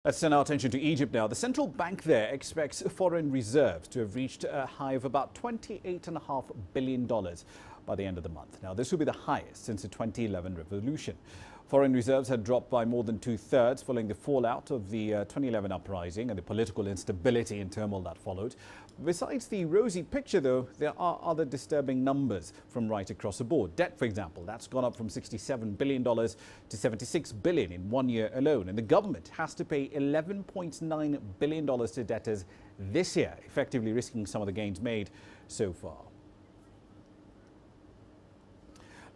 Let's turn our attention to Egypt now. The central bank there expects foreign reserves to have reached a high of about $28.5 billion by the end of the month. Now, this will be the highest since the 2011 revolution. Foreign reserves had dropped by more than two-thirds following the fallout of the 2011 uprising and the political instability and turmoil that followed. Besides the rosy picture, though, there are other disturbing numbers from right across the board. Debt, for example, that's gone up from $67 billion to $76 billion in 1 year alone. And the government has to pay $11.9 billion to debtors this year, effectively risking some of the gains made so far.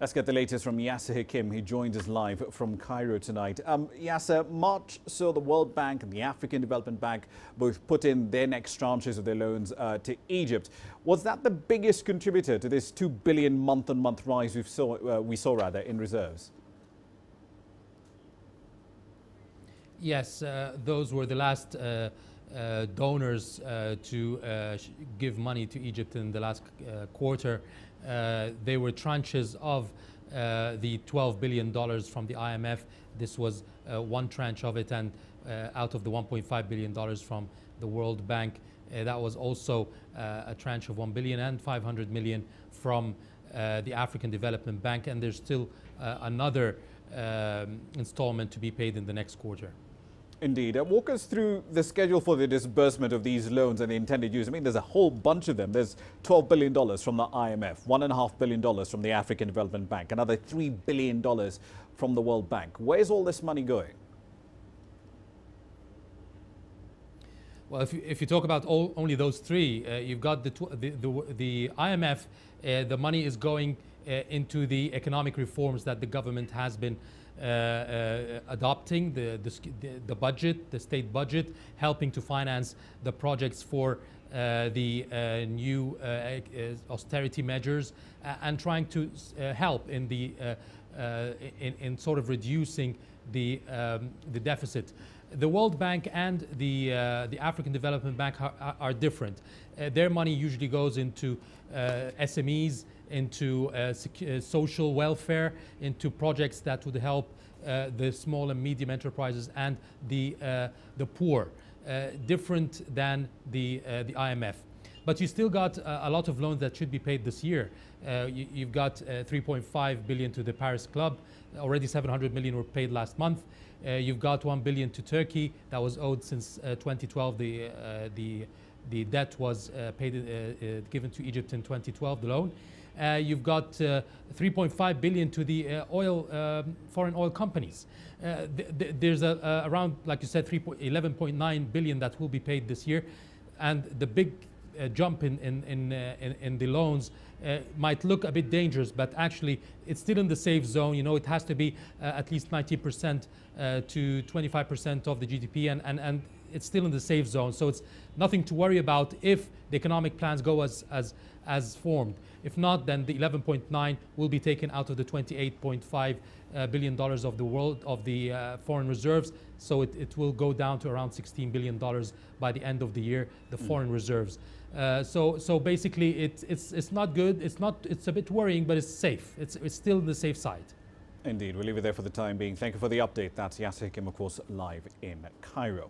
Let's get the latest from Yasser Hakim. He joins us live from Cairo tonight. Yasser, March saw the World Bank and the African Development Bank both put in their next tranches of their loans to Egypt. Was that the biggest contributor to this $2 billion month-on-month rise we saw in reserves? Yes, those were the last donors to give money to Egypt in the last quarter. They were tranches of the $12 billion from the IMF. This was one tranche of it, and out of the $1.5 billion from the World Bank, that was also a tranche of $1 billion and $500 million from the African Development Bank, and there's still another installment to be paid in the next quarter. Indeed. Walk us through the schedule for the disbursement of these loans and the intended use. I mean, there's a whole bunch of them. There's $12 billion from the IMF, $1.5 billion from the African Development Bank, another $3 billion from the World Bank. Where's all this money going? Well, if you talk about only those three, you've got the IMF. The money is going into the economic reforms that the government has been adopting, the budget, the state budget, helping to finance the projects for the new austerity measures, and trying to help in the in sort of reducing the deficit. The World Bank and the African Development Bank are different. Their money usually goes into SMEs, into social welfare, into projects that would help the small and medium enterprises and the poor, different than the IMF. But you still got a lot of loans that should be paid this year. You've got $3.5 billion to the Paris Club. Already $700 million were paid last month. You've got $1 billion to Turkey that was owed since 2012. The debt was given to Egypt in 2012, the loan. You've got $3.5 billion to the foreign oil companies. There's around, like you said, $11.9 billion that will be paid this year, and the big jump in the loans might look a bit dangerous, but actually it's still in the safe zone. You know, it has to be at least 90% to 25% of the GDP, and it's still in the safe zone. So it's nothing to worry about if the economic plans go as formed. If not, then the 11.9 will be taken out of the $28.5 billion of the foreign reserves. So it will go down to around $16 billion by the end of the year, the foreign reserves. So basically it's not good. It's a bit worrying, but it's safe. It's still in the safe side. Indeed. We'll leave it there for the time being. Thank you for the update. That's Yasser Hakim, of course, live in Cairo.